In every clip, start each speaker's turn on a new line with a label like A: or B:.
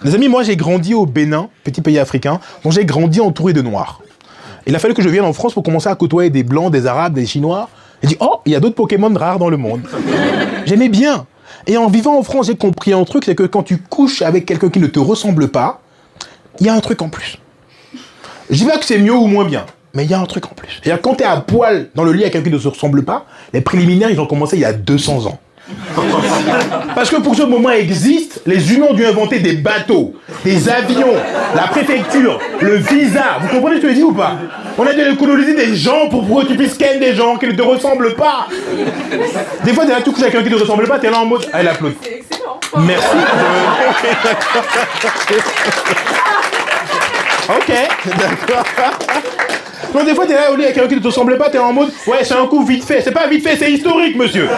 A: Les amis, moi j'ai grandi au Bénin, petit pays africain, donc j'ai grandi entouré de noirs. Il a fallu que je vienne en France pour commencer à côtoyer des blancs, des arabes, des chinois. J'ai dit, oh, il y a d'autres Pokémon rares dans le monde. J'aimais bien. Et en vivant en France, j'ai compris un truc, c'est que quand tu couches avec quelqu'un qui ne te ressemble pas, il y a un truc en plus. Je dis pas que c'est mieux ou moins bien, mais il y a un truc en plus. C'est-à-dire quand tu es à poil dans le lit avec quelqu'un qui ne se ressemble pas, les préliminaires, ils ont commencé il y a 200 ans. Parce que pour que ce moment existe, les humains ont dû inventer des bateaux, des avions, la préfecture, le visa. Vous comprenez ce que je dis ou pas? On a dû coloniser des gens pour que tu puisses ken des gens qui ne te ressemblent pas. Des fois, t'es là, tu couches avec quelqu'un qui ne te ressemble pas, t'es là en mode... Ah, elle applaudit.
B: C'est excellent.
A: Merci. Ok, d'accord. Donc des fois, t'es là au lit avec quelqu'un qui ne te ressemble pas, t'es en mode, ouais, c'est un coup vite fait. C'est pas vite fait, c'est historique, monsieur.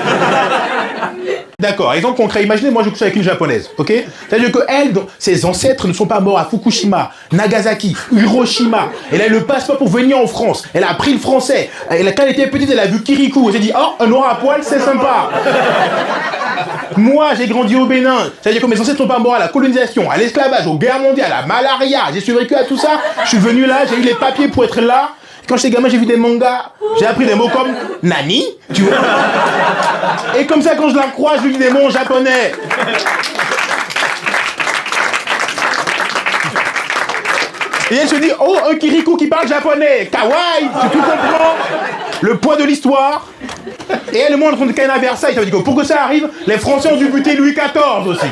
A: D'accord, exemple concret. Imaginez, moi, je couche avec une japonaise, ok? C'est-à-dire que elle, ses ancêtres ne sont pas morts à Fukushima, Nagasaki, Hiroshima. Elle a eu le passeport pour venir en France. Elle a appris le français. Quand elle était petite, elle a vu Kirikou. Elle s'est dit, oh, un noir à poil, c'est sympa. Moi, j'ai grandi au Bénin. C'est-à-dire que mes ancêtres ne sont pas morts à la colonisation, à l'esclavage, aux guerres mondiales, à la malaria. J'ai survécu à tout ça. Je suis venu là, j'ai eu les papiers pour être là. Quand j'étais gamin, j'ai vu des mangas. J'ai appris des mots comme Nani, tu vois. Et comme ça, quand je la croise, je lui dis des mots en japonais. Et elle se dit, oh, un Kirikou qui parle japonais. Kawaii, tu comprends le poids de l'histoire. Et elle, moi, on est en train de ken à Versailles. Ça veut dire que pour que ça arrive, les Français ont dû buter Louis XIV aussi.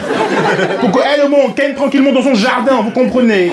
A: Pour qu'elle, moi, on ken tranquillement dans son jardin, vous comprenez.